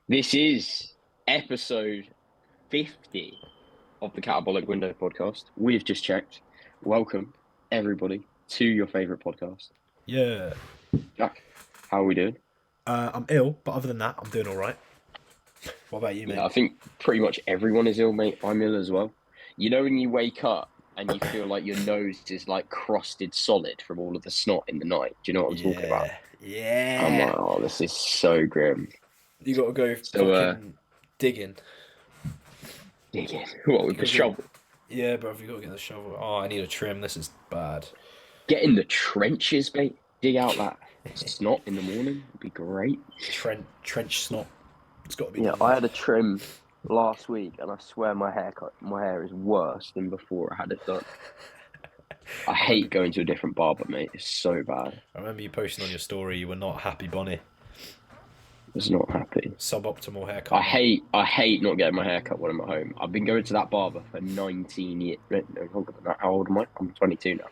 This is episode 50 of the Catabolic Window podcast. We've just checked. Welcome, everybody, to your favourite podcast. Yeah. Jack, how are we doing? I'm ill, but other than that, I'm doing all right. What about you, Yeah, mate? I think pretty much everyone is ill, mate. I'm ill as well. You know when you wake up and you feel like your nose is like crusted solid from all of the snot in the night? Do you know what I'm talking about? Yeah. I'm Yeah. like, oh, this is so grim. You got to go So, fucking digging. digging. What, You with the got to get. shovel? Yeah, bro. You got to get the shovel. Oh, I need a trim. This is bad. Get in the trenches, mate. Dig out that snot in the morning. Would be great. Trench snot. It's got to be Yeah, done. I had a trim last week, and I swear my hair is worse than before I had it done. I I remember. hate going to a different barber, mate. It's so bad. I remember you posting on your story. You were not happy, Bonnie. I was not happy. Suboptimal haircut. I hate not getting my hair cut when I'm at home. I've been going to that barber for 19 years. No, longer than that. How old am I? I'm 22 now.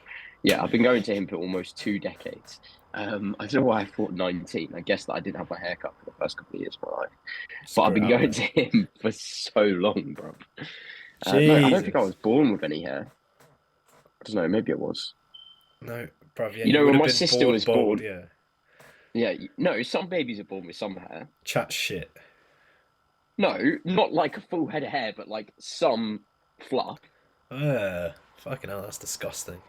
Yeah, I've been going to him for almost 2 decades. I don't know why I thought 19. I guess that I didn't have my hair cut for the first couple of years of my life. Just But I've grow it been out, going to mate. him for so long, bro. No, I don't think I Jesus. was born with any hair. I don't know, maybe it was. No, bruv. Yeah, You you know, would when have my been sister bored was bald. born, Yeah. yeah, no, some babies are born with some hair. Chat shit. No, not like a full head of hair, but like some fluff. Fucking hell, that's disgusting.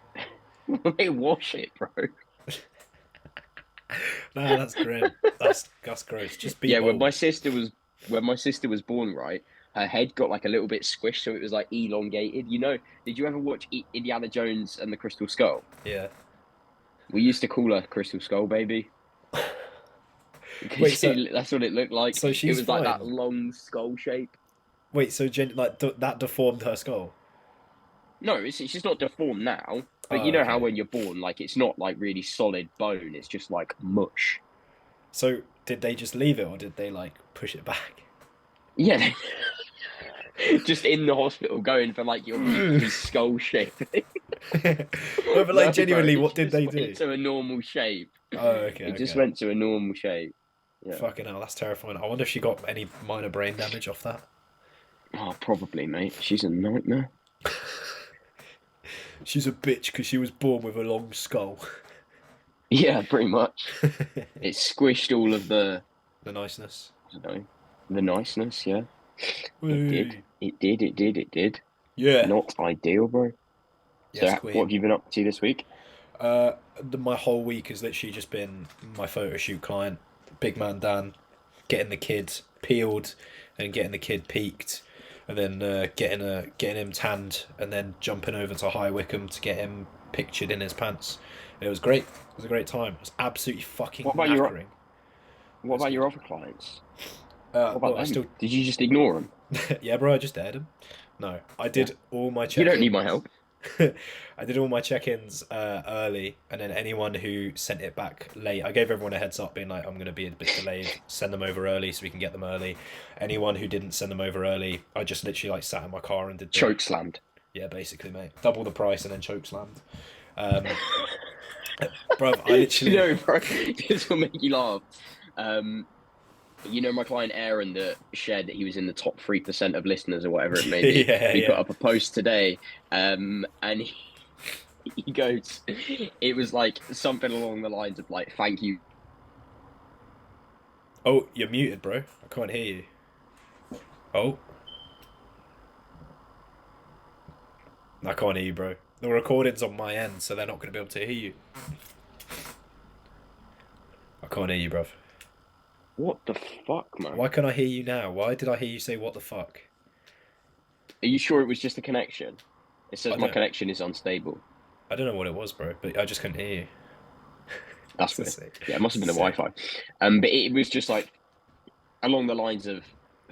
They wash it, bro. No, that's grim. That's gross. Just be Yeah, bold. when my sister was born, right, her head got like a little bit squished, so it was like elongated. You know, did you ever watch Indiana Jones and the Crystal Skull? Yeah. We used to call her Crystal Skull Baby Wait, because so that's what it looked like. so It she's was like that fine. long skull shape. Wait, so that deformed her skull. No, it's just not deformed now. But Oh, you know how okay. when you're born, like it's not like really solid bone. It's just like mush. So did they just leave it, or did they like push it back? Yeah, just in the hospital going for like your weekly skull shape. No, but No, like bro, genuinely, it what did just they went do? to a normal shape. Oh, okay, It just okay. went to a normal shape. Yeah. Fucking hell, that's terrifying. I wonder if she got any minor brain damage off that. Oh, probably, mate. She's a nightmare. She's a bitch because she was born with a long skull. Yeah, pretty much. It squished all of the, The niceness. I don't know, the niceness. Yeah, it did. Whee. It did. It did. It did. Yeah. Not ideal, bro. So, Yes, what have queen. you been up to this week? My whole week has literally just been my photo shoot client, Big Man Dan, getting the kid peeled and getting the kid peaked, and then getting him tanned, and then jumping over to High Wycombe to get him pictured in his pants. It was great. It was a great time. It was absolutely What fucking about your knackering. It What was about your good. other clients? What about Well, I them? still, Did you just ignore them? yeah, bro. I just aired him. No, I Yeah. did all my You don't need my check-ins. help. I did all my check-ins early, and then anyone who sent it back late, I gave everyone a heads up, being like, "I'm going to be a bit delayed. Send them over early so we can get them early." Anyone who didn't send them over early, I just literally like sat in my car and did the Choke slammed. yeah, basically, mate, double the price and then choke slammed. Um, bruv, I You literally know, bro, this will make you laugh. Um, you know, my client Aaron that shared that he was in the top 3% of listeners or whatever it may be. yeah, He put yeah. up a post today, and he goes, it was like something along the lines of like, "Thank you." Oh, you're muted, bro. I can't hear you. Oh, I can't hear you, bro. The recording's on my end, so they're not going to be able to hear you. I can't hear you, bruv. What the fuck, man? Why can't I hear you now? Why did I hear you say what the fuck? Are you sure it was just a connection? It I says my don't connection is unstable. I don't know what it was, bro, but I just couldn't hear you. That's It's weird. sick. Yeah, it must have been the Sick. Wi-Fi. But it was just like along the lines of,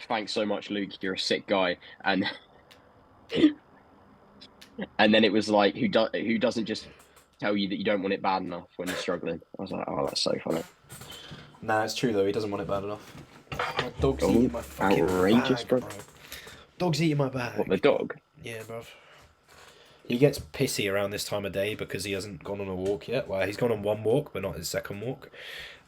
"Thanks so much, Luke. You're a sick guy." And and then it was like, who doesn't just tell you that you don't want it bad enough when you're struggling? I was like, oh, that's so funny. Nah, it's true though. He doesn't want it bad enough. My dog's Oh, eating my fucking outrageous, bag, bro. bro. Dog's eating my What, the bag. dog? Yeah, bruv. He gets pissy around this time of day because he hasn't gone on a walk yet. Well, he's gone on one walk, but not his second walk.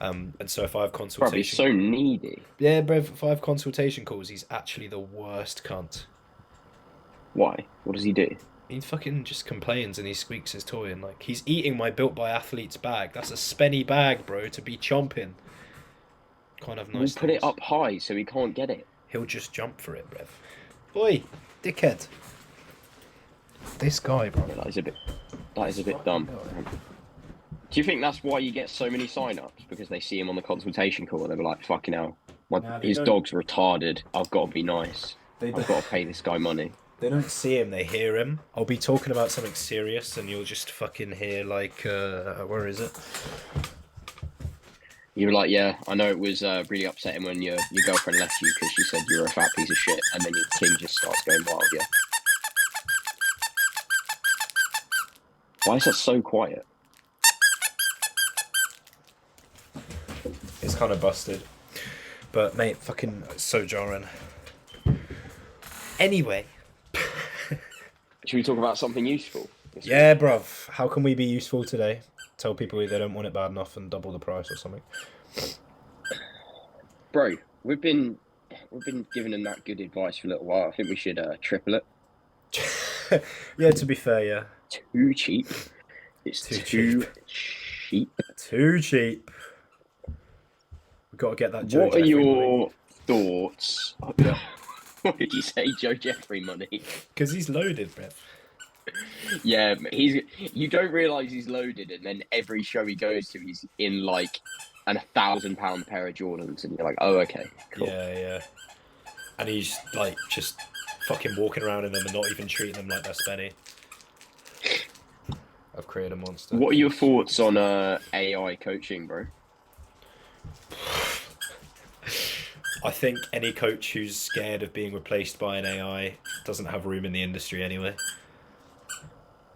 And so if I have Bro, he's consultation, so needy. yeah, bro, if I have consultation calls, he's actually the worst cunt. Why? What does he do? He fucking just complains and he squeaks his toy and like he's eating my built by athletes bag. That's a spenny bag, bro, to be chomping. Can't have We'll nice put it things. up high so he can't get it. He'll just jump for it, bruv. Oi, dickhead. This guy, bro. Yeah, that is a bit dumb. Do you think that's why you get so many sign-ups? Because they see him on the consultation call and they're like, fucking hell, his dog's retarded. I've got to be nice. I've got to pay this guy money. They don't see him, they hear him. I'll be talking about something serious and you'll just fucking hear like, where is it? You were like, yeah, I know it was really upsetting when your girlfriend left you because she said you were a fat piece of shit, and then your king just starts going wild, yeah? Why is that so quiet? It's kind of busted. But, mate, fucking so jarring. Anyway. Should we talk about something useful? Yeah, bruv. How can we be useful today? Tell people they don't want it bad enough and double the price or something. Bro, we've been giving them that good advice for a little while. I think we should triple it. Yeah, to be fair, yeah. Too cheap. It's too cheap. Too cheap. We've got to get that Joe What are Jeffrey your money. thoughts? What did you say, Joe Jeffrey money? Because he's loaded, bruv. Yeah, you don't realise he's loaded, and then every show he goes to, he's in like an £1,000 pair of Jordans, and you're like, oh, okay, cool. Yeah. And he's like just fucking walking around in them and not even treating them like they're spenny. I've created a monster. What are your thoughts on AI coaching, bro? I think any coach who's scared of being replaced by an AI doesn't have room in the industry anyway.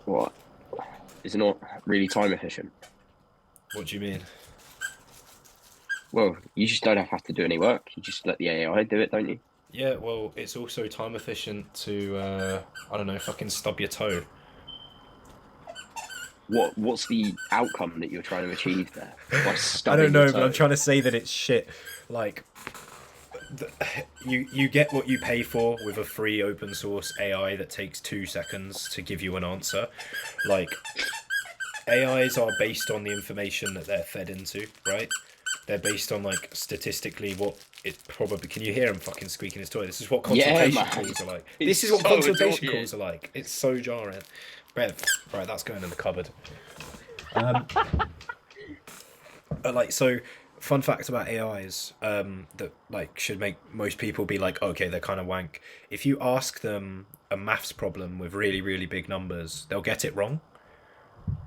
What? Is it not really time efficient? What do you mean? Well, you just don't have to do any work. You just let the AI do it, don't you? Yeah, well, it's also time efficient to, I don't know, fucking stub your toe. What's the outcome that you're trying to achieve there? By I stubbing don't know, your but I'm toe? trying to say that it's shit. Like, you get what you pay for with a free open source AI that takes 2 seconds to give you an answer. Like, AIs are based on the information that they're fed into, right? They're based on like statistically what it probably. Can you hear him fucking squeaking his toy? This is what consultation calls are like. This is what so consultation annoying. calls are like. It's so jarring. Rev, right, that's going in the cupboard. Like so. Fun fact about AIs that like should make most people be like, okay, they're kind of wank. If you ask them a maths problem with really, really big numbers, they'll get it wrong.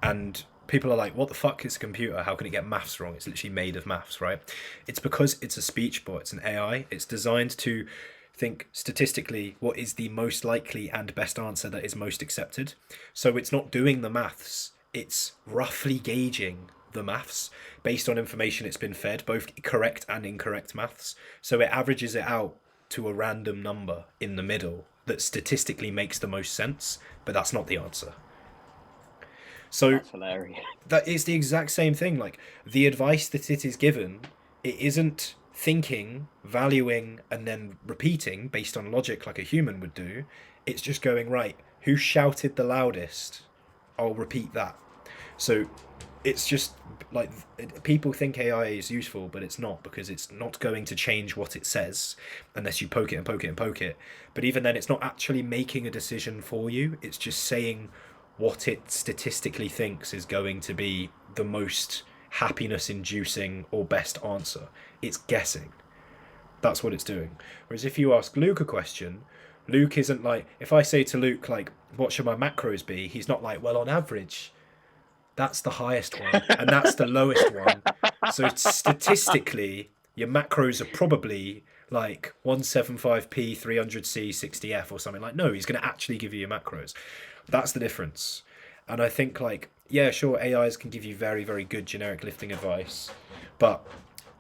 And people are like, what the fuck is a computer? How can it get maths wrong? It's literally made of maths, right? It's because it's a speech bot, it's an AI. It's designed to think statistically what is the most likely and best answer that is most accepted. So it's not doing the maths, it's roughly gauging the maths based on information it's been fed, both correct and incorrect maths. So it averages it out to a random number in the middle that statistically makes the most sense, but that's not the answer. So That's hilarious. that is the exact same thing. Like the advice that it is given, it isn't thinking, valuing, and then repeating based on logic like a human would do. It's just going, right, who shouted the loudest? I'll repeat that. So it's just like people think AI is useful, but it's not, because it's not going to change what it says unless you poke it and poke it and poke it. But even then, it's not actually making a decision for you. It's just saying what it statistically thinks is going to be the most happiness inducing or best answer. It's guessing. That's what it's doing. Whereas if you ask Luke a question, Luke isn't like, if I say to Luke, like, what should my macros be? He's not like, well, on average, that's the highest one and that's the lowest one. So statistically, your macros are probably like 175p, 300c, 60f or something. Like, no, he's going to actually give you your macros. That's the difference. And I think, like, yeah, sure, AIs can give you very, very good generic lifting advice, but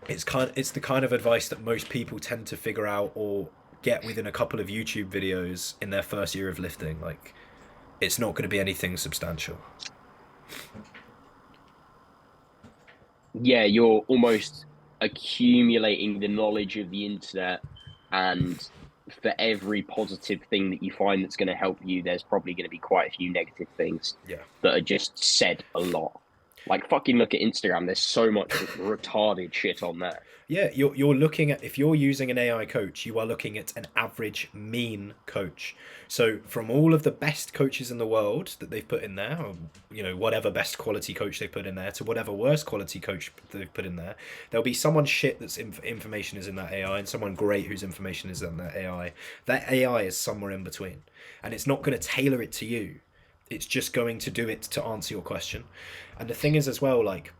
it's the kind of advice that most people tend to figure out or get within a couple of YouTube videos in their first year of lifting. Like, it's not going to be anything substantial. Yeah, you're almost accumulating the knowledge of the internet, and for every positive thing that you find that's going to help you, there's probably going to be quite a few negative things Yeah. that are just said a lot. Like fucking look at Instagram. There's so much retarded shit on there. Yeah, you're looking at, if you're using an AI coach, you are looking at an average mean coach. So from all of the best coaches in the world that they've put in there, or, you know, whatever best quality coach they put in there, to whatever worst quality coach they've put in there, there'll be someone shit that's information is in that AI and someone great whose information is in that AI. That AI is somewhere in between, and it's not going to tailor it to you. It's just going to do it to answer your question. And the thing is as well, like,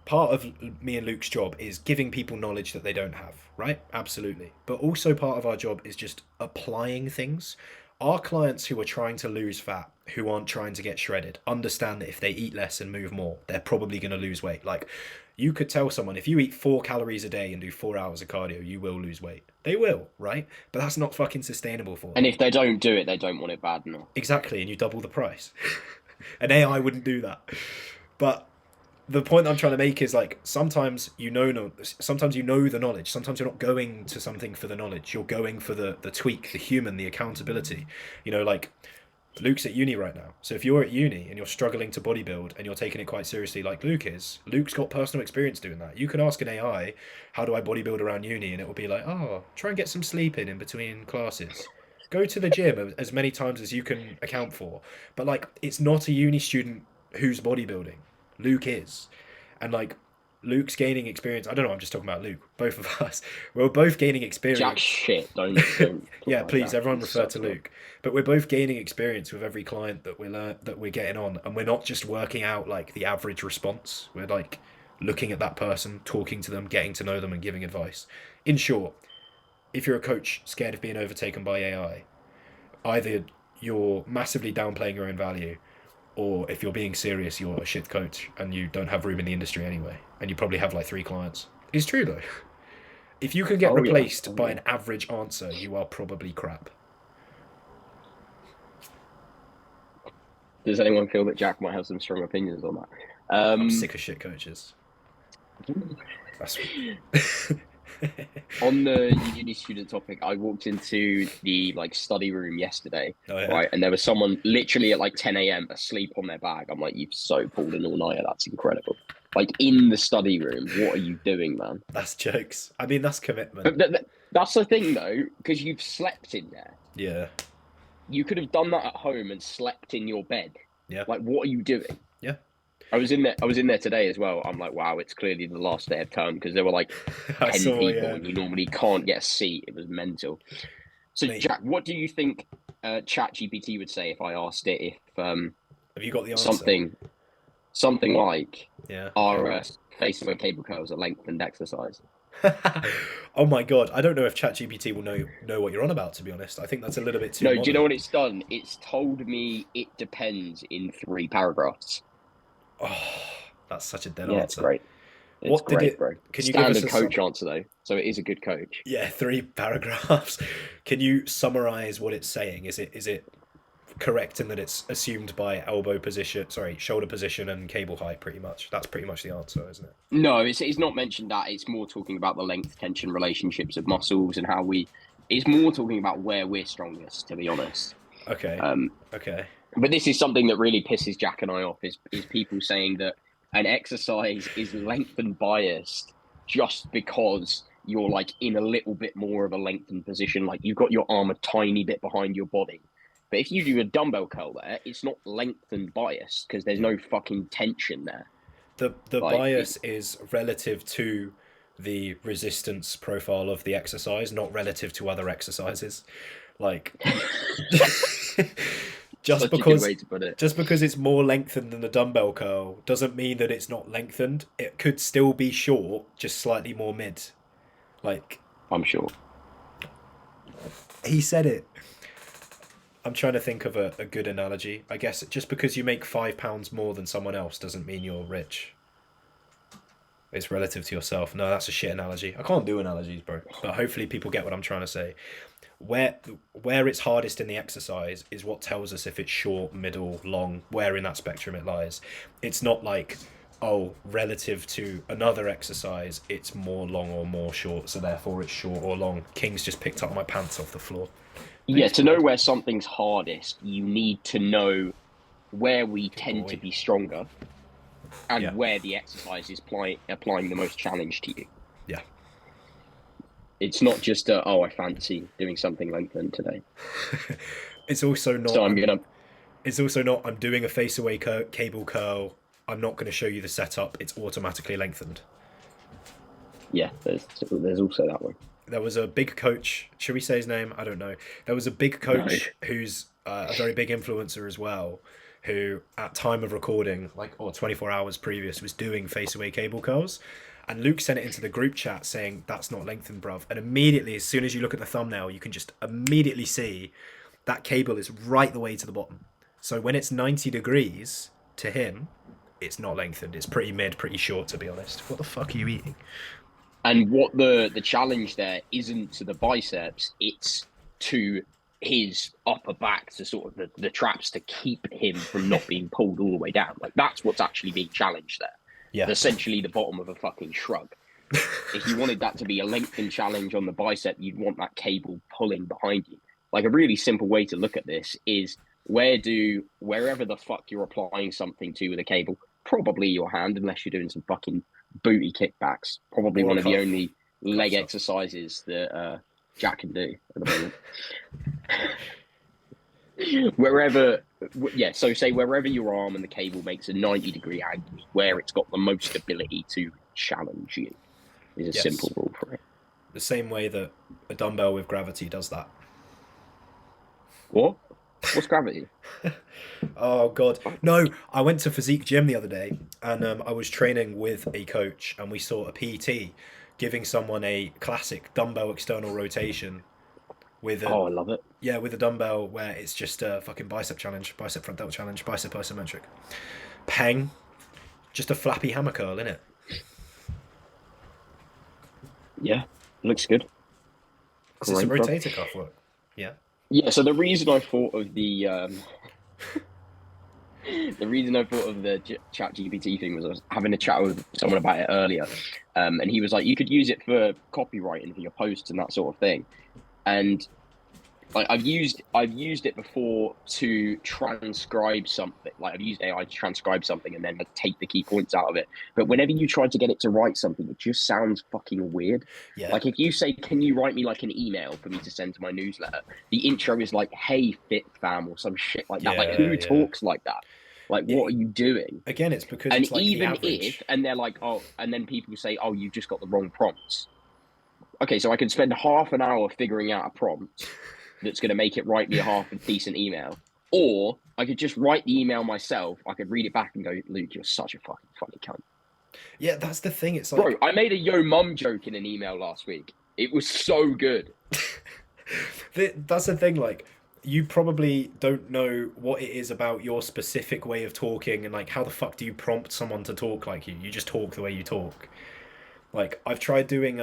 part of me and Luke's job is giving people knowledge that they don't have, right? Absolutely. But also part of our job is just applying things. Our clients who are trying to lose fat, who aren't trying to get shredded, understand that if they eat less and move more, they're probably going to lose weight. Like, you could tell someone, if you eat 4 calories a day and do 4 hours of cardio, you will lose weight. They will, right? But that's not fucking sustainable for them. And if they don't do it, they don't want it bad enough. Exactly, and you double the price. An AI wouldn't do that. But the point I'm trying to make is, like, sometimes you know the knowledge. Sometimes you're not going to something for the knowledge. You're going for the tweak, the human, the accountability. You know, like, Luke's at uni right now. So if you're at uni and you're struggling to bodybuild and you're taking it quite seriously like Luke is, Luke's got personal experience doing that. You can ask an AI, how do I bodybuild around uni? And it will be like, oh, try and get some sleep in between classes. Go to the gym as many times as you can account for. But, like, it's not a uni student who's bodybuilding. Luke is. And, like, Luke's gaining experience. I don't know, I'm just talking about Luke. Both of us. We're both gaining experience. Jack shit, don't Yeah, please, Jack. everyone He refer sucks, to man. Luke. But we're both gaining experience with every client that we're getting on, and we're not just working out, like, the average response. We're, like, looking at that person, talking to them, getting to know them, and giving advice. In short, if you're a coach scared of being overtaken by AI, either you're massively downplaying your own value, or if you're being serious, you're a shit coach and you don't have room in the industry anyway, and you probably have like 3 clients. It's true though. If you can get Oh yeah, replaced by an average answer, you are probably crap. Does anyone feel that Jack might have some strong opinions on that? I'm sick of shit coaches. That's On the uni student topic, I walked into the like study room yesterday, Oh, yeah. right, and there was someone literally at like 10 a.m. asleep on their bag. I'm like, you've so pulled an all-nighter. That's incredible. Like in the study room, what are you doing, man? That's jokes. I mean, that's commitment. But that's the thing, though, because you've slept in there. Yeah. You could have done that at home and slept in your bed. Yeah. Like, what are you doing? Yeah. I was in there today as well. I'm like, wow, it's clearly the last day of term because there were like 10 people and you normally can't get a seat. It was mental. So, Mate. Jack, what do you think Chat GPT would say if I asked it if Have you got the answer? something like Yeah. are Facebook cable curls a lengthened exercise? Oh my god, I don't know if ChatGPT will know what you're on about, to be honest. I think that's a little bit too No, modern. do you know what it's done? It's told me it depends in 3 paragraphs. Oh, that's such a dead Yeah, answer. it's great. It's What did great, it- bro. can you give us Standard a coach answer though, so it is a good coach. Yeah, 3 paragraphs. Can you summarize what it's saying? Is it correct in that it's assumed by shoulder position and cable height pretty much? That's pretty much the answer, isn't it? No, it's not mentioned that. It's more talking about the length tension relationships of muscles and how we. It's more talking about where we're strongest, to be honest. Okay. Okay. But this is something that really pisses Jack and I off is people saying that an exercise is lengthened biased just because you're like in a little bit more of a lengthened position, like you've got your arm a tiny bit behind your body. But if you do a dumbbell curl there, it's not lengthened biased because there's no fucking tension there. The Like, bias is relative to the resistance profile of the exercise, not relative to other exercises. Like just Such a good because way to put it. just because it's more lengthened than the dumbbell curl doesn't mean that it's not lengthened. It could still be short, just slightly more mid. Like, I'm sure. he said it. I'm trying to think of a good analogy. I guess just because you make £5 more than someone else doesn't mean you're rich. It's relative to yourself. No, that's a shit analogy. I can't do analogies, bro. But hopefully people get what I'm trying to say. where it's hardest in the exercise is what tells us if it's short, middle, long, where in that spectrum it lies. It's not like, oh, relative to another exercise, it's more long or more short, so therefore it's short or long. King's just picked up my pants off the floor. Yeah, Thanks, to know bud. where something's hardest, you need to know where we Good tend to boy. be stronger Yeah, and where the exercise is applying the most challenge to you. yeah. It's not just oh, I fancy doing something lengthened today, It's also not. so I'm gonna. It's also not. I'm doing a face away cable curl. I'm not going to show you the setup. It's automatically lengthened. Yeah, there's also that one. There was a big coach. Should we say his name? I don't know. There was a big No. coach who's a very big influencer as well, who at time of recording, like or 24 hours previous, was doing face away cable curls. And Luke sent it into the group chat saying that's not lengthened, bruv. And immediately, as soon as you look at the thumbnail, you can just immediately see that cable is right the way to the bottom. So when it's 90 degrees to him, it's not lengthened. It's pretty mid, pretty short, to be honest. What the fuck are you eating? And what the challenge there isn't to the biceps, it's to his upper back, to sort of the traps to keep him from not being pulled all the way down. Like that's what's actually being challenged there. Yeah. Essentially the bottom of a fucking shrug. If you wanted that to be a lengthened challenge on the bicep, you'd want that cable pulling behind you. Like a really simple way to look at this is wherever the fuck you're applying something to with a cable, probably your hand, unless you're doing some fucking booty kickbacks. Probably Or a one of the cuff. only leg Cuff stuff. exercises that Jack can do at the moment. Wherever, yeah. So say wherever your arm and the cable makes a 90-degree angle, where it's got the most ability to challenge you, is a Yes. simple rule for it. The same way that a dumbbell with gravity does that. What? What's gravity? Oh god, no! I went to physique gym the other day, and I was training with a coach, and we saw a PT giving someone a classic dumbbell external rotation with Oh, I love it. with a dumbbell where it's just a fucking bicep challenge, bicep front delta challenge, bicep isometric, peng, just a flappy hammer curl in it. Yeah, looks good. Is this a Great, bro. rotator cuff work? Yeah. Yeah, so the reason I thought of the Chat GPT thing was I was having a chat with someone about it earlier, and he was like, you could use it for copywriting for your posts and that sort of thing, and like I've used it before to transcribe something. Like I've used AI to transcribe something and then like, take the key points out of it. But whenever you try to get it to write something, it just sounds fucking weird. Yeah. Like if you say, "Can you write me like an email for me to send to my newsletter?" The intro is like, "Hey, fit fam" or some shit like that. Like who talks like that? Like what are you doing? Again, it's because And it's like the even average. if, and they're like, oh, and then people say, "Oh, you've just got the wrong prompts." Okay, so I could spend half an hour figuring out a prompt that's going to make it write me a half a decent email, or I could just write the email myself. I could read it back and go, "Luke, you're such a fucking funny cunt." Yeah, that's the thing. It's like, Bro, I made a yo mum joke in an email last week. It was so good. that's the thing. Like, you probably don't know what it is about your specific way of talking, and like, how the fuck do you prompt someone to talk like you? You just talk the way you talk. Like I've tried doing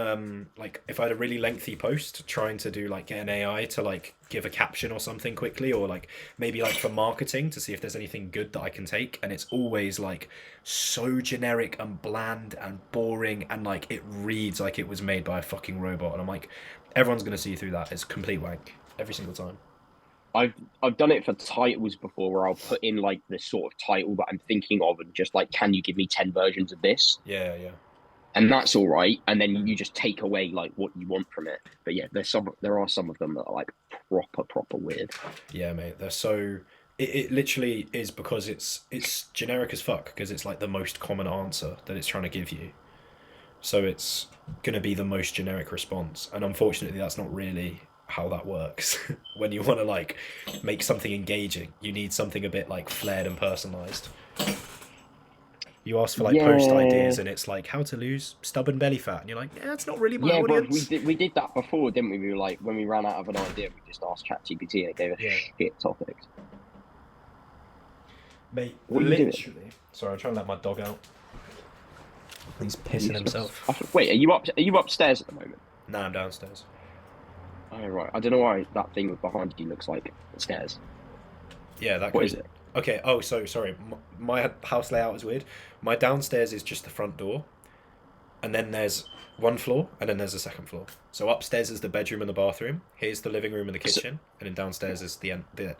like if I had a really lengthy post, trying to do like get an AI to like give a caption or something quickly, or like maybe like for marketing to see if there's anything good that I can take, and it's always like so generic and bland and boring, and like it reads like it was made by a fucking robot, and I'm like, everyone's gonna see through that. It's complete wank every single time. I've done it for titles before, where I'll put in like the sort of title that I'm thinking of, and just like, "Can you give me 10 versions of this?" Yeah, yeah. And that's all right. And then you just take away like what you want from it. But yeah, there are some of them that are like proper weird. Yeah, mate. They're so. It literally is because it's generic as fuck because it's like the most common answer that it's trying to give you. So it's gonna be the most generic response, and unfortunately, that's not really how that works. When you want to like make something engaging, you need something a bit like flared and personalized. You ask for like post Yeah. ideas, and it's like how to lose stubborn belly fat, and you're like, yeah, that's not really my Yeah, bro, we audience. did that before, didn't we? We were like, when we ran out of an idea, we just asked ChatGPT and it gave us Yeah, shit topics. mate. What are you doing? Literally. Sorry, I'm trying to let my dog out. He's pissing Useless. himself. Wait, are you upstairs at the moment? Nah, I'm downstairs. Oh, right. I don't know why that thing behind you looks like stairs. Yeah, that What goes. is it? Okay. Oh, so sorry. My house layout is weird. My downstairs is just the front door, and then there's one floor, and then there's a second floor. So upstairs is the bedroom and the bathroom. Here's the living room and the So, kitchen, and then downstairs is the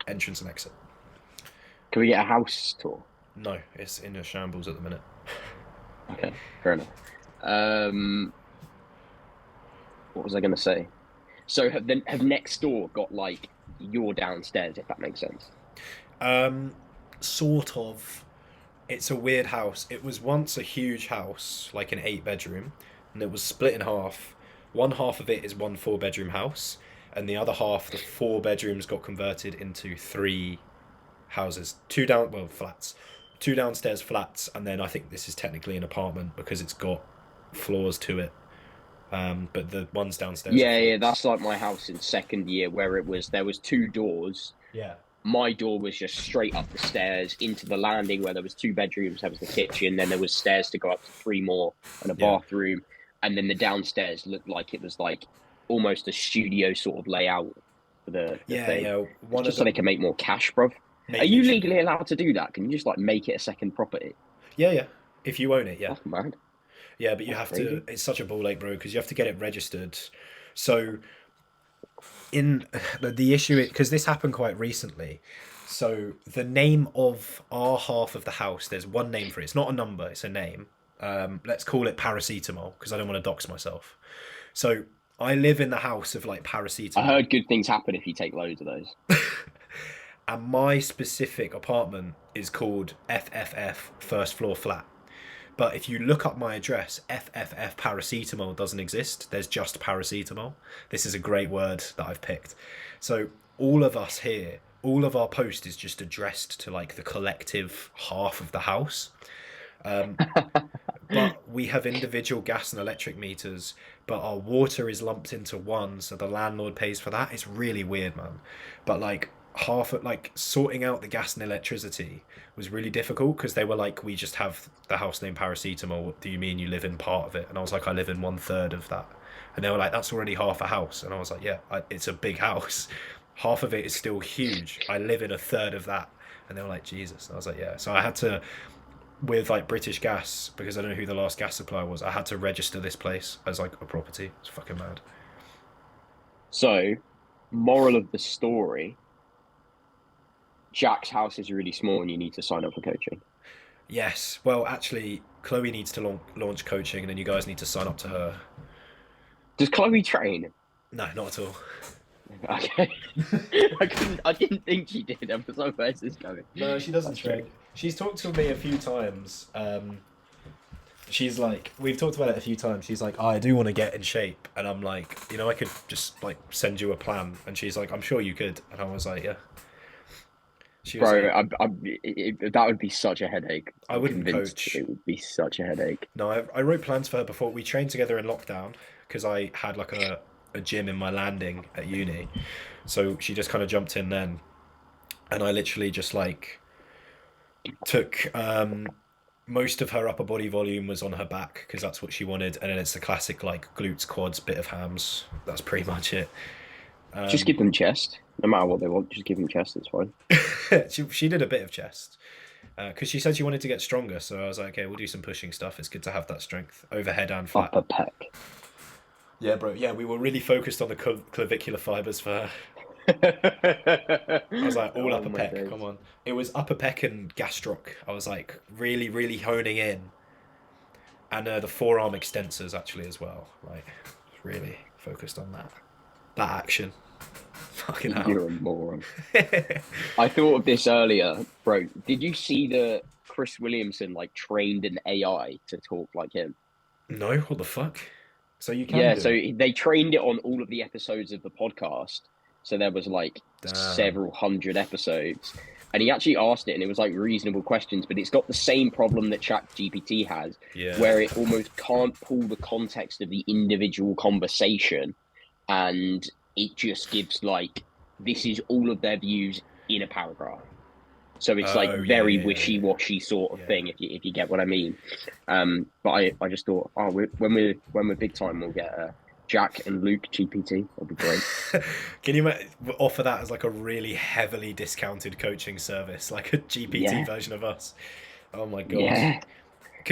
entrance and exit. can we get a house tour? No, it's in a shambles at the minute. Okay, fair enough. Um, what was I going to say? So have next door got like your downstairs, if that makes sense? Um, sort of. It's a weird house. It was once a huge house, like an 8 bedroom, and it was split in half. One half of it is one 4 bedroom house, and the other half, the 4 bedrooms, got converted into 3 houses. Flats. 2 downstairs flats, and then I think this is technically an apartment because it's got floors to it. But the ones downstairs are Yeah, yeah, flats. that's like my house in second year where there was two doors. Yeah. My door was just straight up the stairs into the landing where there was two bedrooms, there was the kitchen, then there was stairs to go up to three more and a Yeah. bathroom, and then the downstairs looked like it was like almost a studio sort of layout for the Yeah, thing. yeah. It's One of just so they them, can make more cash, bruv. Are you literally. legally allowed to do that? Can you just like make it a second property? Yeah, yeah. If you own it, yeah. That's mad. Yeah, but you That's have to. crazy. It's such a ball ache, bro, because you have to get it registered. So in the issue, because this happened quite recently. So the name of our half of the house, there's one name for it. It's not a number; it's a name. Let's call it paracetamol because I don't want to dox myself. So I live in the house of like I paracetamol, heard good things happen if you take loads of those. and my specific apartment is called FFF First Floor Flat. But if you look up my address, FFF paracetamol doesn't exist. There's just paracetamol. This is a great word that I've picked. So all of us here, all of our post is just addressed to like the collective half of the house. But we have individual gas and electric meters, but our water is lumped into one, so the landlord pays for that. It's really weird, man. But like half of like sorting out the gas and electricity was really difficult because they were like, we just have the house name paracetamol. What do you mean you live in part of it? And I was like, I live in 1/3 of that. And they were like, that's already half a house. And I was like, yeah, it's a big house. Half of it is still huge. I live in 1/3 of that. And they were like, Jesus. And I was like, yeah. So I had to, with like British Gas, because I don't know who the last gas supplier was, I had to register this place as like a property. It's fucking mad. So, moral of the story, Jack's house is really small and you need to sign up for coaching. Yes. Well, actually, Chloe needs to launch coaching, and then you guys need to sign up to her. Does Chloe train? No, not at all. Okay. I didn't think she did. I was like, where's this going? No, she doesn't That's train. strange. She's talked to me a few times. She's like, we've talked about it a few times. She's like, oh, I do want to get in shape, and I'm like, I could just like send you a plan. And she's like, I'm sure you could. And I was like, yeah. She was Bro, like, that would be such a headache. I I'm wouldn't convinced coach. it would be such a headache. No, I wrote plans for her before. We trained together in lockdown because I had like a gym in my landing at uni. So she just kind of jumped in then. And I literally just like took most of her upper body volume was on her back because that's what she wanted. And then it's the classic like glutes, quads, bit of hams. That's pretty much it. Just give them chest. No matter what they want, just give them chest. It's fine. She did a bit of chest because she said she wanted to get stronger. So I was like, okay, we'll do some pushing stuff. It's good to have that strength overhead and flat. Upper pec. Yeah, bro. Yeah, we were really focused on the clavicular fibers for her. I was like, all Oh upper my pec, days. come on. It was upper pec and gastroc. I was like, really, really honing in. And the forearm extensors, actually, as well. Like, really focused on that. That action. Fucking hell. You're a moron. I thought of this earlier, bro. Did you see that Chris Williamson like trained an AI to talk like him? No, what the fuck? So you can Yeah, do so it. they trained it on all of the episodes of the podcast. So there was like Damn. several hundred episodes. And he actually asked it, and it was like reasonable questions, but it's got the same problem that Chat GPT has, Yeah. where it almost can't pull the context of the individual conversation. And it just gives like, this is all of their views in a paragraph. So it's like Oh, yeah, very yeah, yeah, yeah. wishy-washy sort of Yeah. thing, if you get what I mean. But I just thought, oh, when we're big time, we'll get Jack and Luke GPT. That'd be great. Can you offer that as like a really heavily discounted coaching service, like a GPT Yeah, version of us? Oh my god. yeah,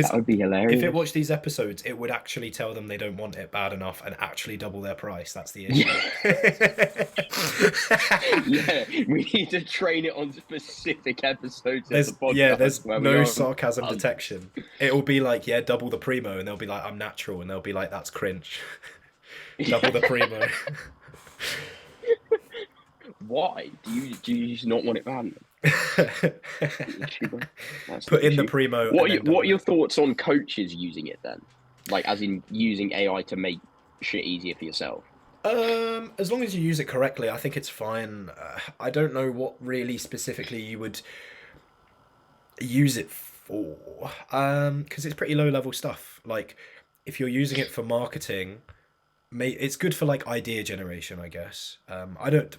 that Because would be if it hilarious. watched these episodes, it would actually tell them they don't want it bad enough and actually double their price. That's the issue. Yeah, yeah. We need to train it on specific episodes of the podcast There's where we no are. sarcasm Um, detection. It'll be like, yeah, double the primo, and they'll be like, I'm natural, and they'll be like, that's cringe. Double the primo. why do you just not want it banned? That's the Put in the issue. primo What and are then what are double your it. thoughts on coaches using it then? Like, as in using AI to make shit easier for yourself? As long as you use it correctly, I think it's fine. I don't know what really specifically you would use it for. Because it's pretty low level stuff. Like, if you're using it for marketing, it's good for like idea generation, I guess. I don't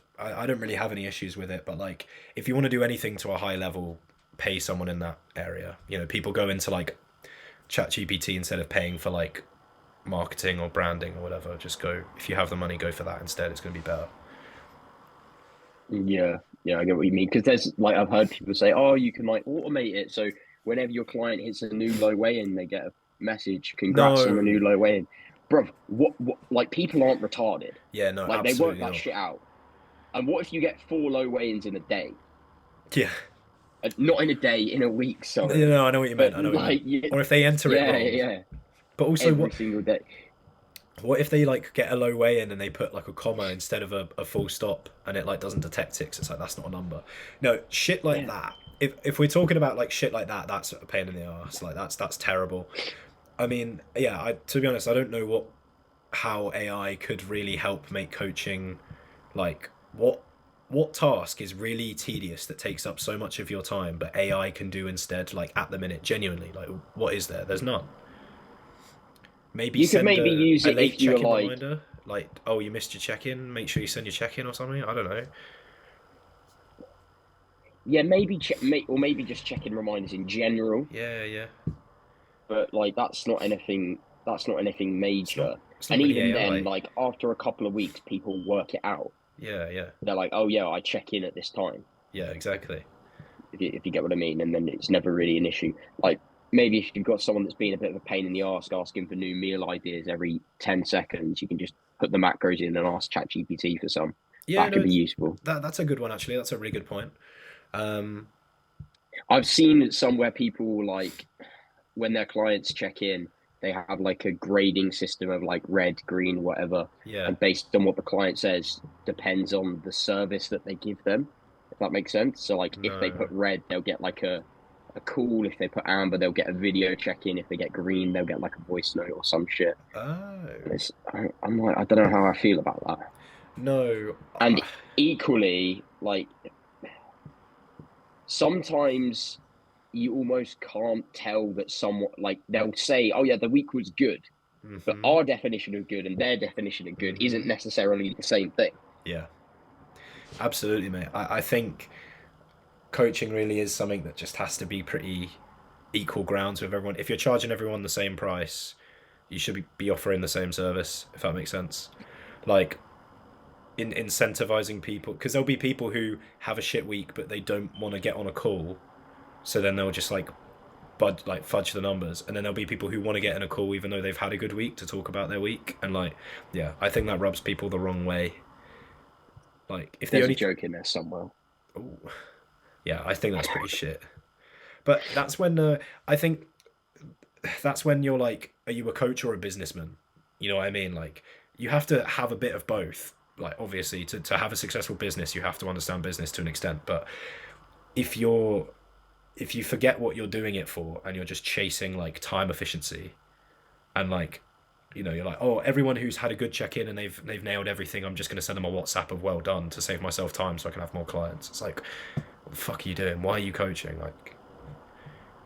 really have any issues with it, but like, if you want to do anything to a high level, pay someone in that area. You know, people go into like Chat GPT instead of paying for like marketing or branding or whatever. Just go, if you have the money, go for that instead. It's going to be better. Yeah, yeah, I get what you mean. Because there's like I've heard people say, oh, you can like automate it, so whenever your client hits a new low weigh-in, they get a message, congrats on the No, new low weigh-in. Bruv, what like people aren't retarded. yeah, no, Like they work absolutely that not. shit out. And what if you get 4 low weigh-ins in a day? Yeah, Not in a day, in a week, you sorry. know, I know what you meant. But I know what you meant. like, yeah, Or if they enter it yeah, wrong. yeah, But also, every single day. what if they like get a low weigh in and they put like a comma instead of a full stop and it like doesn't detect it? 'Cause it's like that's not a number. No shit like Yeah. that. If we're talking about like shit like that, that's a pain in the ass. Like that's terrible. I mean, yeah. To be honest, I don't know how AI could really help make coaching like what task is really tedious that takes up so much of your time, but AI can do instead. Like at the minute, genuinely, like what is there? There's none. Maybe You could send maybe use a it late if you were check-in like, reminder. Like, oh, you missed your check-in. Make sure you send your check-in or something. I don't know. yeah, maybe or maybe just checking reminders in general. Yeah, yeah. But like that's not anything It's not. major. It's not And really even then, AI. like after a couple of weeks, people work it out. Yeah, yeah, They're like, oh yeah, I check in at this time. yeah. Exactly. If you get what I mean, and then it's never really an issue. Like maybe if you've got someone that's been a bit of a pain in the ass, asking for new meal ideas every 10 seconds, you can just put the macros in and ask ChatGPT for some. Yeah, That no, could be useful. that's a good one actually. That's a really good point. Um, I've seen somewhere people like when their clients check in, they have like a grading system of like red, green, whatever, yeah. and based on what the client says, depends on the service that they give them. If that makes sense. So like if they No. put red, they'll get like a call. If they put amber, they'll get a video check in. If they get green, they'll get like a voice note or some shit. Oh. And I'm like, I don't know how I feel about that. No. And equally, like sometimes you almost can't tell that someone like they'll say, "Oh yeah, the week was good," but Mm-hmm. our definition of good and their definition of good Mm-hmm. isn't necessarily the same thing. Yeah. Absolutely, mate. I think coaching really is something that just has to be pretty equal grounds with everyone. If you're charging everyone the same price, you should be offering the same service, if that makes sense. Like in incentivizing people, because there'll be people who have a shit week but they don't want to get on a call, so then they'll just like fudge the numbers, and then there'll be people who want to get in a call even though they've had a good week to talk about their week, and like yeah, I think that rubs people the wrong way. Like if the There's a only joke in there somewhere. Ooh, yeah, I think that's pretty shit. But that's when I think that's when you're like, are you a coach or a businessman? You know what I mean? Like, you have to have a bit of both. Like, obviously, to have a successful business, you have to understand business to an extent. But if you're if you forget what you're doing it for and you're just chasing like time efficiency and like you're like, oh, everyone who's had a good check-in and they've nailed everything, I'm just going to send them a WhatsApp of well done to save myself time so I can have more clients. It's like, what the fuck are you doing? Why are you coaching? Like,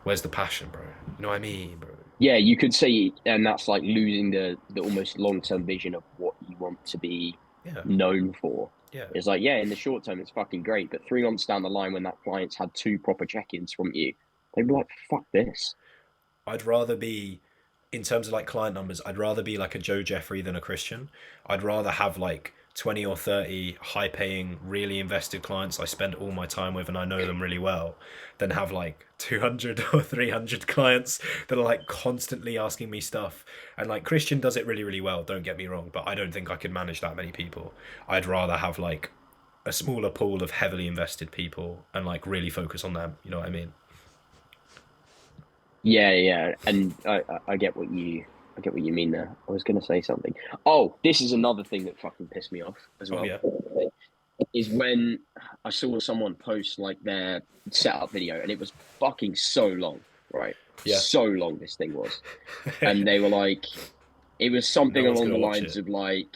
where's the passion, bro? You know what I mean, bro? Yeah, you could say, and that's like losing the almost long term vision of what you want to be Yeah, known for. yeah. It's like, yeah, in the short term, it's fucking great, but 3 months down the line, when that client's had two proper check ins from you, they'd be like, fuck this. I'd rather be in terms of like client numbers, I'd rather be like a Joe Jeffrey than a Christian. I'd rather have like 20 or 30 high paying, really invested clients I spend all my time with and I know them really well, than have like 200 or 300 clients that are like constantly asking me stuff. And like Christian does it really, really well, don't get me wrong, but I don't think I could manage that many people. I'd rather have like a smaller pool of heavily invested people and like really focus on them. You know what I mean? Yeah, yeah, and I get what you mean there. I was going to say something. Oh, this is another thing that fucking pissed me off as Oh well. yeah. Is when I saw someone post like their setup video, and it was fucking so long, right? Yeah. So long this thing was, and they were like, it was something No one's along gonna the watch lines it. of like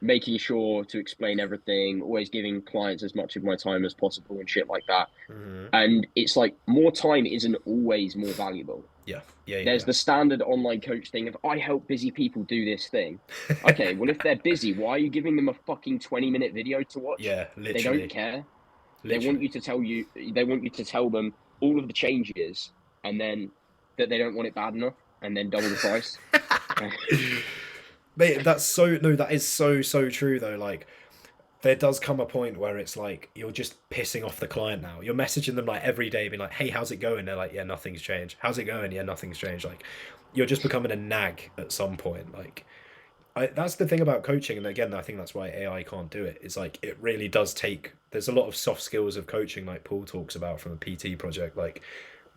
making sure to explain everything, always giving clients as much of my time as possible and shit like that. Hmm. And it's like more time isn't always more valuable. Yeah. Yeah. There's Yeah. the standard online coach thing of I help busy people do this thing. Okay, well if they're busy, why are you giving them a fucking 20-minute video to watch? Yeah. They don't Literally. care. They want Literally. you to tell you they want you to tell them all of the changes and then that they don't want it bad enough and then double the price. Mate, that's so no, that is so true though. Like there does come a point where it's like you're just pissing off the client now. You're messaging them like every day, being like, "Hey, how's it going?" They're like, "Yeah, nothing's changed." "How's it going?" "Yeah, nothing's changed." Like, you're just becoming a nag at some point. Like, that's the thing about coaching, and again, I think that's why AI can't do it. It's like it really does take. There's a lot of soft skills of coaching, like Paul talks about from a PT project. Like,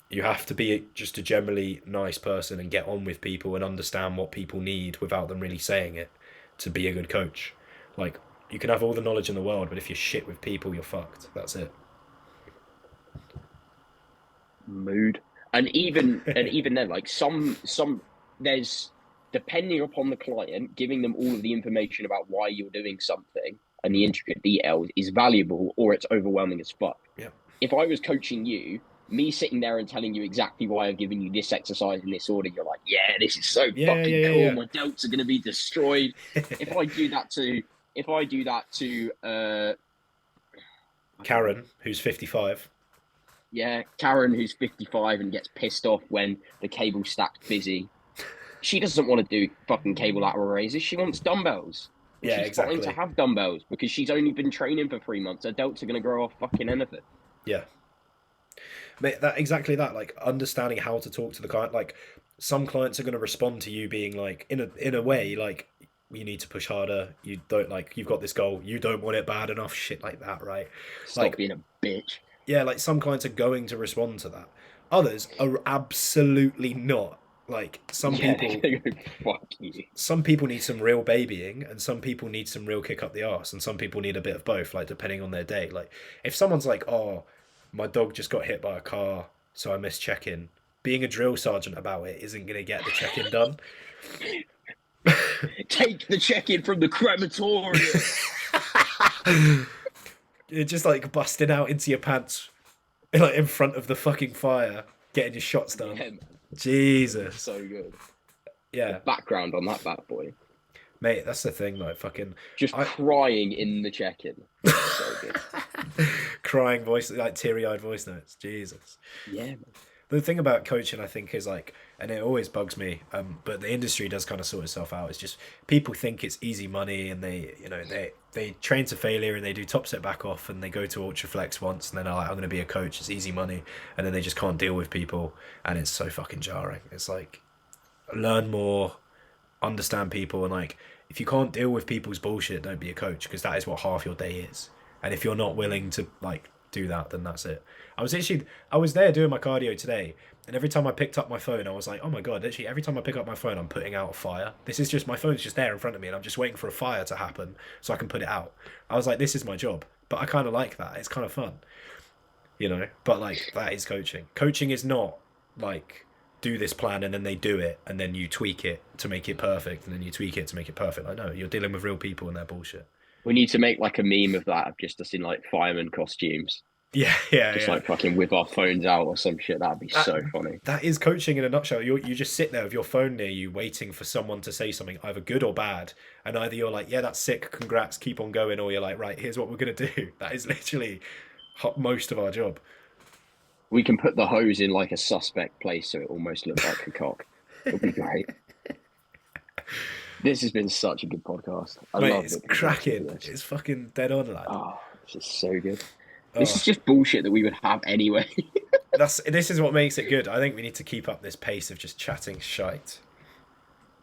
you have to be just a generally nice person and get on with people and understand what people need without them really saying it to be a good coach. Like, you can have all the knowledge in the world, but if you're shit with people, you're fucked. That's it. Mood. And even then, like some there's depending upon the client, giving them all of the information about why you're doing something and the intricate details is valuable or it's overwhelming as fuck. Yeah. If I was coaching you, me sitting there and telling you exactly why I've given you this exercise in this order, you're like, yeah, this is so Yeah, fucking yeah, cool. yeah, My delts are gonna be destroyed. yeah. If I do that to if I do that to I don't know, Karen, who's 55. yeah, Karen who's 55 and gets pissed off when the cable stack's busy. She doesn't want to do fucking cable lateral raises. She wants dumbbells. And Yeah, she's fine to exactly. have dumbbells because she's only been training for 3 months. Her delts are going to grow off fucking anything. Yeah. Mate, that exactly that. Like understanding how to talk to the client. Like some clients are going to respond to you being like in a way like you need to push harder. You don't like you've got this goal. You don't want it bad enough. Shit like that, right? Stop Like being a bitch. yeah, like some clients are going to respond to that. Others are absolutely not. Like Yeah, they're going to go, fuck you. some people need some real babying and some people need some real kick up the arse and some people need a bit of both, like depending on their day. Like if someone's like, "Oh, my dog just got hit by a car, so I missed check-in." Being a drill sergeant about it isn't going to get the check-in done. Take the check-in from the crematorium. You're just like busting out into your pants like in front of the fucking fire, getting your shots Yeah, done. man. Jesus. So good. The Yeah. background on that bad boy. Mate, that's the thing, like fucking Just I crying in the check-in. So good. crying voice, like teary-eyed voice notes. Jesus. Yeah, man. The thing about coaching, I think, is like, and it always bugs me, but the industry does kind of sort itself out. It's just people think it's easy money, and they train to failure, and they do top set back off, and they go to Ultraflex once, and then they're like, I'm going to be a coach. It's easy money, and then they just can't deal with people, and it's so fucking jarring. It's like learn more, understand people, and like if you can't deal with people's bullshit, don't be a coach because that is what half your day is. And if you're not willing to like do that, then that's it. I was there doing my cardio today, and every time I picked up my phone, I was like, oh my god, literally every time I pick up my phone, I'm putting out a fire. This is just my phone's just there in front of me, and I'm just waiting for a fire to happen so I can put it out. I was like, this is my job, but I kind of like that. It's kind of fun, you know. But like that is coaching. Coaching is not like do this plan and then they do it and then you tweak it to make it perfect and then you tweak it to make it perfect. Like no, you're dealing with real people and their bullshit. We need to make like a meme of that, of just us in like fireman costumes. Yeah, yeah, Just yeah. like fucking whip our phones out or some shit. That'd be That, so funny. that is coaching in a nutshell. You just sit there with your phone near you, waiting for someone to say something, either good or bad, and either you're like, "Yeah, that's sick, congrats, keep on going," or you're like, "Right, here's what we're gonna do." That is literally most of our job. We can put the hose in like a suspect place so it almost looks like a cock. It'll be great. This has been such a good podcast. I Mate, love it's looking forward to cracking. this. It's fucking dead on, lad. Oh, this is so good. This Oh, is just bullshit that we would have anyway. this is what makes it good. I think we need to keep up this pace of just chatting shite.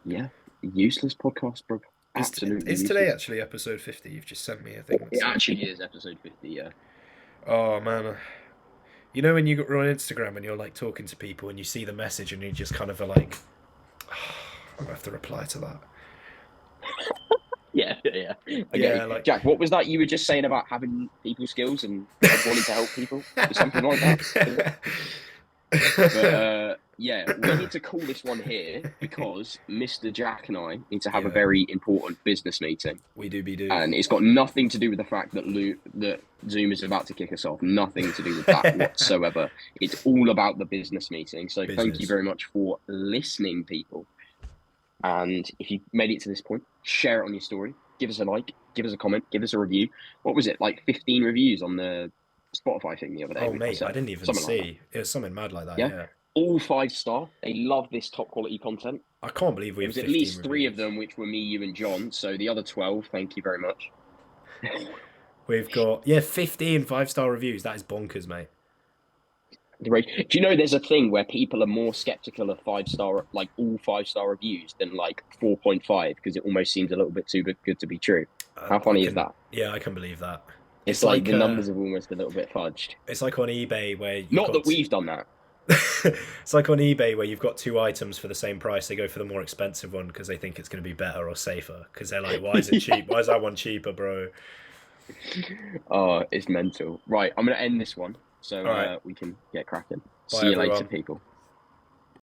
Yeah, useless podcast, bro. Absolutely Is today useless. actually episode 50? You've just sent me a thing. It actually is episode 50. Yeah. Oh man, you know when you go on Instagram and you're like talking to people and you see the message and you just kind of are like, I'm gonna have to reply to that. Yeah, yeah. Okay, Yeah, like Jack, what was that you were just saying about having people skills and wanting to help people? Something like that. But yeah, we need to call this one here because Mr. Jack and I need to have a Yeah. very important business meeting, we do be do. and it's got nothing to do with the fact that that Zoom is about to kick us off. Nothing to do with that whatsoever. It's all about the business meeting. So thank you Business. very much for listening, people. And if you made it to this point, share it on your story. Give us a like, give us a comment, give us a review. What was it, like 15 reviews on the Spotify thing the other day? Oh mate, I didn't even Something like see. It was something mad like that. Yeah. Yeah. All 5-star. They love this top quality content. I can't believe we There have was at 15 least 3 of reviews. them, which were me, you, and John. So the other 12, thank you very much. We've got 15 5-star reviews. That is bonkers, mate. Do you know there's a thing where people are more skeptical of 5-star, like all 5-star reviews, than like 4.5 because it almost seems a little bit too good to be true. How funny is that? Yeah, I can believe that. It's like the numbers have almost a little bit fudged. It's like on eBay where Not that we've done that. It's like on eBay where you've got 2 items for the same price. They go for the more expensive one because they think it's going to be better or safer. Because they're like, why is it cheap? Why is that one cheaper, bro? Oh, it's mental. Right, I'm going to end this one so All right. we can get cracking. Bye, See you later, everyone. people.